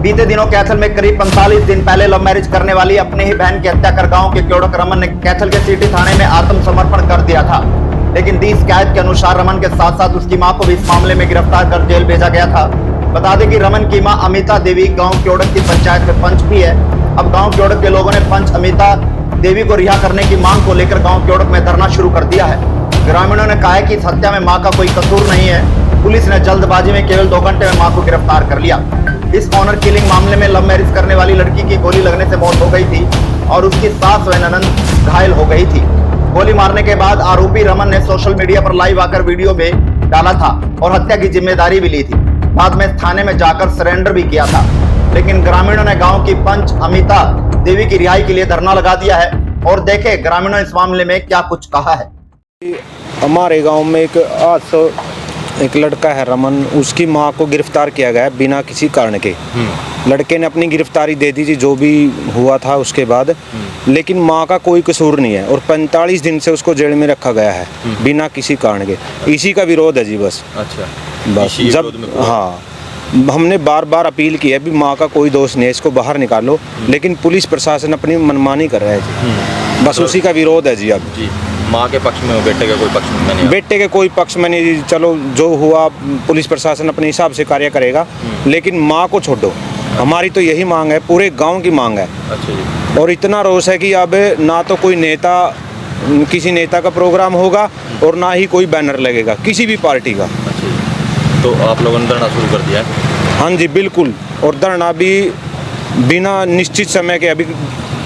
बीते दिनों कैथल में करीब 45 दिन पहले लव मैरिज करने वाली अपनी ही बहन की हत्या कर गांव के क्योड़क रमन ने कैथल के सिटी थाने में आत्मसमर्पण कर दिया था। लेकिन दी शिकायत के अनुसार रमन के साथ साथ उसकी मां को भी इस मामले में गिरफ्तार कर जेल भेजा गया था। बता दें कि रमन की मां अमिता देवी गाँव क्योड़क की पंचायत में पंच भी है। अब गाँव क्योड़क के लोगों ने पंच अमिता देवी को रिहा करने की मांग को लेकर गाँव क्योड़क में धरना शुरू कर दिया है। ग्रामीणों ने कहा है कि इस हत्या में मां का कोई कसूर नहीं है। पुलिस ने जल्दबाजी में केवल 2 घंटे में मां को गिरफ्तार कर लिया। इस ऑनर किलिंग मामले में लव मैरिज करने वाली लड़की की गोली लगने से मौत हो गई थी और उसकी सास व ननद घायल हो गई थी। गोली मारने के बाद आरोपी रमन ने सोशल मीडिया पर लाइव आकर वीडियो में डाला था और हत्या की जिम्मेदारी भी ली थी। बाद में थाने में जाकर सरेंडर भी किया था। लेकिन ग्रामीणों ने गांव की पंच अमिता देवी की रिहाई के लिए धरना लगा दिया है। और देखे ग्रामीणों इस मामले में क्या कुछ कहा है। हमारे गांव में एक लड़का है रमन, उसकी मां को गिरफ्तार किया गया है बिना किसी कारण के। लड़के ने अपनी गिरफ्तारी दे दी थी जो भी हुआ था उसके बाद, लेकिन मां का कोई कसूर नहीं है और 45 दिन से उसको जेल में रखा गया है बिना किसी कारण के। इसी का विरोध है जी बस। अच्छा, बस जब हाँ हमने बार बार अपील की है भी माँ का कोई दोष नहीं है, इसको बाहर निकालो, लेकिन पुलिस प्रशासन अपनी मनमानी कर रहा है जी। बस उसी का विरोध है जी। अब जी माँ के पक्ष में हो, बेटे के कोई पक्ष में नहीं? बेटे के कोई पक्ष में नहीं। चलो जो हुआ पुलिस प्रशासन अपने हिसाब से कार्य करेगा, लेकिन माँ को छोड़ो। हमारी तो यही मांग है, पूरे गांव की मांग है। अच्छा जी। और इतना रोष है कि अब ना तो कोई नेता, किसी नेता का प्रोग्राम होगा और ना ही कोई बैनर लगेगा किसी भी पार्टी का। तो आप लोगों ने धरना शुरू कर दिया है? हाँ जी बिल्कुल। और धरना भी बिना निश्चित समय के अभी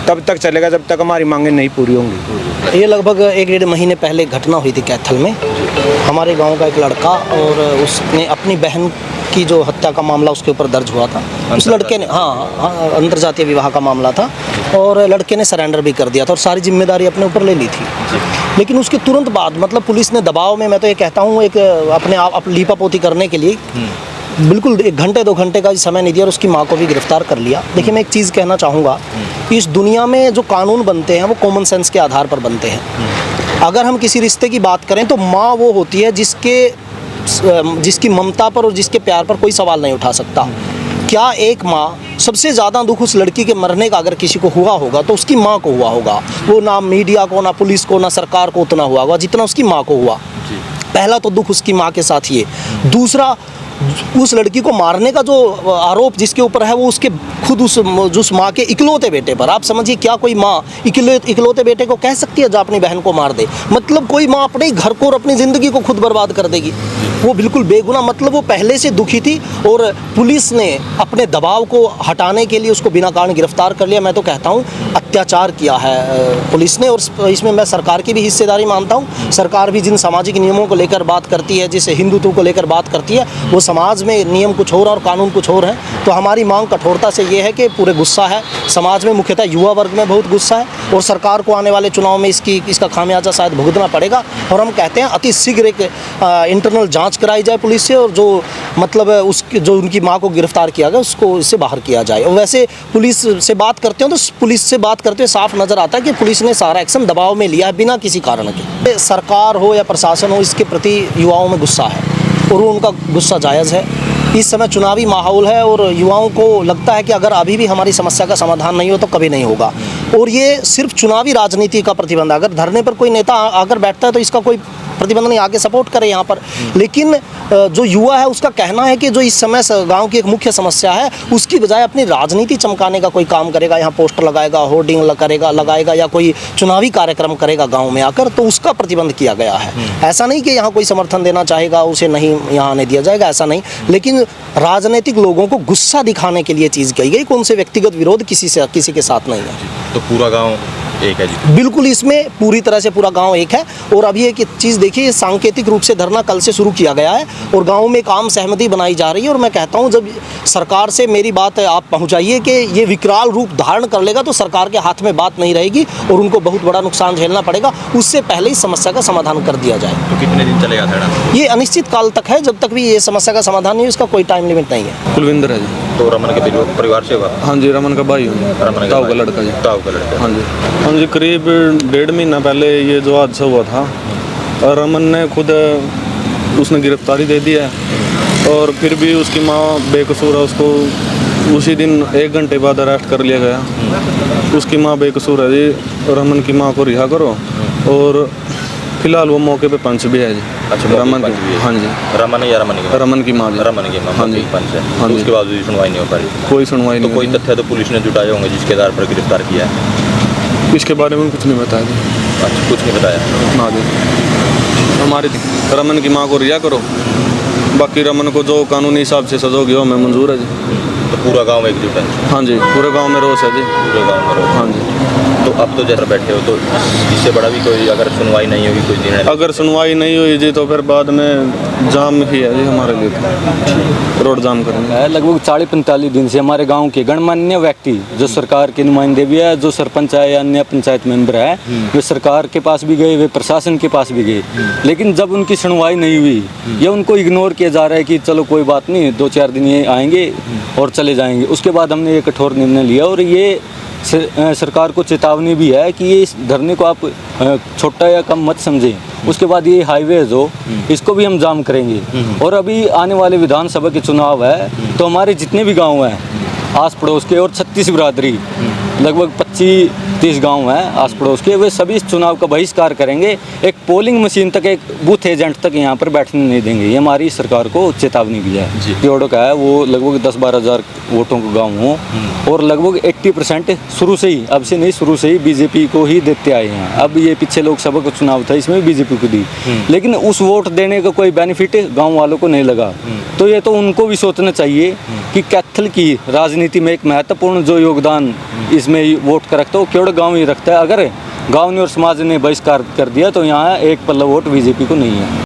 तब तक चलेगा जब तक हमारी मांगें नहीं पूरी होंगी। ये लगभग 1-1.5 महीने पहले घटना हुई थी कैथल में। हमारे गांव का एक लड़का और उसने अपनी बहन की जो हत्या का मामला उसके ऊपर दर्ज हुआ था। उस लड़के ने हाँ अंतरजातीय विवाह का मामला था और लड़के ने सरेंडर भी कर दिया था और सारी जिम्मेदारी अपने ऊपर ले ली थी। लेकिन उसके तुरंत बाद मतलब पुलिस ने दबाव में, मैं तो ये कहता हूँ, एक अपने आप लीपापोती करने के लिए बिल्कुल 1 घंटे 2 घंटे का समय नहीं दिया और उसकी माँ को भी गिरफ्तार कर लिया। देखिए मैं एक चीज़ कहना चाहूँगा कि इस दुनिया में जो कानून बनते हैं वो कॉमन सेंस के आधार पर बनते हैं। अगर हम किसी रिश्ते की बात करें तो माँ वो होती है जिसकी ममता पर और जिसके प्यार पर कोई सवाल नहीं उठा सकता। क्या एक माँ, सबसे ज़्यादा दुख उस लड़की के मरने का अगर किसी को हुआ होगा तो उसकी माँ को हुआ होगा। वो ना मीडिया को, ना पुलिस को, ना सरकार को उतना हुआ होगा जितना उसकी माँ को हुआ। पहला तो दुख उसकी माँ के साथ ही है। दूसरा, उस लड़की को मारने का जो आरोप जिसके ऊपर है वो उसके खुद उस माँ के इकलौते बेटे पर। आप समझिए क्या कोई माँ इकलौते बेटे को कह सकती है जो अपनी बहन को मार दे? मतलब कोई माँ अपने घर को और अपनी ज़िंदगी को खुद बर्बाद कर देगी? वो बिल्कुल बेगुनाह, मतलब वो पहले से दुखी थी और पुलिस ने अपने दबाव को हटाने के लिए उसको बिना कारण गिरफ्तार कर लिया। मैं तो कहता हूँ अत्याचार किया है पुलिस ने और इसमें मैं सरकार की भी हिस्सेदारी मानता हूँ। सरकार भी जिन सामाजिक नियमों को लेकर बात करती है, जिसे हिंदुत्व को लेकर बात करती है, वो समाज में नियम कुछ और कानून कुछ और है। तो हमारी मांग कठोरता से ये है कि पूरे गुस्सा है समाज में, मुख्यतः युवा वर्ग में बहुत गुस्सा है और सरकार को आने वाले चुनाव में इसका खामियाजा शायद भुगतना पड़ेगा। और हम कहते हैं अति शीघ्र एक इंटरनल जांच कराई जाए पुलिस से और जो मतलब जो उनकी मां को गिरफ्तार किया गया उसको इससे बाहर किया जाए। और वैसे पुलिस से बात करते हो तो पुलिस से बात करते हुए साफ नज़र आता है कि पुलिस ने सारा एक्शन दबाव में लिया है बिना किसी कारण के। सरकार हो या प्रशासन हो, इसके प्रति युवाओं में गुस्सा है और उनका गुस्सा जायज़ है। इस समय चुनावी माहौल है और युवाओं को लगता है कि अगर अभी भी हमारी समस्या का समाधान नहीं हो तो कभी नहीं होगा। और ये सिर्फ चुनावी राजनीति का प्रतिबंध है। अगर धरने पर कोई नेता आकर बैठता है तो इसका कोई प्रतिबंध नहीं, आगे सपोर्ट करे यहाँ पर। लेकिन जो युवा है उसका कहना है कि जो इस समय गांव की एक मुख्य समस्या है उसकी बजाय अपनी राजनीति चमकाने का कोई काम करेगा, यहाँ पोस्टर लगाएगा, होर्डिंग लगाएगा या कोई चुनावी कार्यक्रम करेगा गांव में आकर, तो उसका प्रतिबंध किया गया है। ऐसा नहीं कि यहाँ कोई समर्थन देना चाहेगा उसे नहीं यहाँ आने दिया जाएगा, ऐसा नहीं। लेकिन राजनीतिक लोगों को गुस्सा दिखाने के लिए चीज़ कही गई, कौन से व्यक्तिगत विरोध किसी के साथ नहीं है। तो पूरा गाँव एक है जी? बिल्कुल, इसमें पूरी तरह से पूरा गांव एक है। और अभी एक चीज़ देखिए, सांकेतिक रूप से धरना कल से शुरू किया गया है और गांव में एक आम सहमति बनाई जा रही है। और मैं कहता हूं जब सरकार से मेरी बात आप पहुंचाइए कि ये विकराल रूप धारण कर लेगा तो सरकार के हाथ में बात नहीं रहेगी और उनको बहुत बड़ा नुकसान झेलना पड़ेगा। उससे पहले इस समस्या का समाधान कर दिया जाए। तो कितने दिन चलेगा धरना? ये अनिश्चित काल तक है, जब तक भी ये समस्या का समाधान नहीं, इसका कोई टाइम लिमिट नहीं है। कुलविंदर है जी। तो रमन के परिवार से हुआ? हाँ जी, रमन का भाई हूँ, ताऊ का लड़का जी। ताऊ का लड़का? हाँ जी, करीब 1.5 महीना पहले ये जो हादसा हुआ था और रमन ने खुद उसने गिरफ्तारी दे दी है और फिर भी उसकी माँ बेकसूर है, उसको उसी दिन 1 घंटे बाद अरेस्ट कर लिया गया। उसकी माँ बेकसूर है जी, रमन की माँ को रिहा करो। और फिलहाल वो मौके पे पंच भी है जी। अच्छा, मौके रमन पे पंच की, भी है। हाँ जी, रमन है या रमन की माँ? रमन की माँ जी। रमन की माँ, हाँ जी, पंच है। हाँ तो जी। उसके बाद भी सुनवाई नहीं हो पा रही। कोई सुनवाई तो नहीं कोई हुई। तथ्य तो पुलिस ने जुटाए होंगे जिसके आधार पर गिरफ्तार किया है? इसके बारे में कुछ नहीं बताया जी। अच्छा, कुछ नहीं बताया। ना जी, हमारे रमन की माँ को रिहा करो, बाकी रमन को जो कानूनी हिसाब से सजा होगी वो हमें मंजूर है जी। तो पूरा गांव एकजुट है? हाँ जी, पूरे गांव में रोष है जी। पूरे गांव में रोष। हाँ जी। तो अब तो जैसा बैठे हो, तो इससे बड़ा भी कोई अगर सुनवाई नहीं होगी, कोई निर्णय अगर सुनवाई नहीं हुई जी तो फिर बाद में जाम ही है जी हमारे लिए, तो रोड जाम करेंगे। है लगभग 40-45 दिन से हमारे गांव के गणमान्य व्यक्ति जो सरकार के नुमाइंदे भी है, जो सरपंच है या अन्य पंचायत मेंबर है, वे सरकार के पास भी गए, वे प्रशासन के पास भी गए, लेकिन जब उनकी सुनवाई नहीं हुई या उनको इग्नोर किया जा रहा है कि चलो कोई बात नहीं, 2-4 दिन ये आएंगे और चले जाएंगे, उसके बाद हमने ये कठोर निर्णय लिया। और ये सरकार को चेतावनी भी है कि ये इस धरने को आप छोटा या कम मत समझें। उसके बाद ये हाईवे है जो, इसको भी हम जाम करेंगे। और अभी आने वाले विधानसभा के चुनाव है, तो हमारे जितने भी गांव हैं आस पड़ोस के और 36 बिरादरी, लगभग 25-30 गांव हैं आस पड़ोस के, वे सभी इस चुनाव का बहिष्कार करेंगे। एक पोलिंग मशीन तक, एक बूथ एजेंट तक यहाँ पर बैठने नहीं देंगे। ये हमारी सरकार को चेतावनी भी है। क्योड़ो का है वो लगभग 10-12 हज़ार वोटों का गाँव हो और लगभग 80% शुरू से ही, अब से नहीं, शुरू से ही बीजेपी को ही देते आए हैं। अब ये पीछे लोकसभा का चुनाव था, इसमें बीजेपी को दी, लेकिन उस वोट देने का कोई बेनिफिट गाँव वालों को नहीं लगा। तो ये तो उनको भी सोचना चाहिए कि कैथल की राजनीति में एक महत्वपूर्ण जो योगदान इसमें वोट का रखता है वो क्योड़ गांव ही रखता है। अगर गांव ने और समाज ने बहिष्कार कर दिया तो यहाँ एक पल्ला वोट बीजेपी को नहीं है।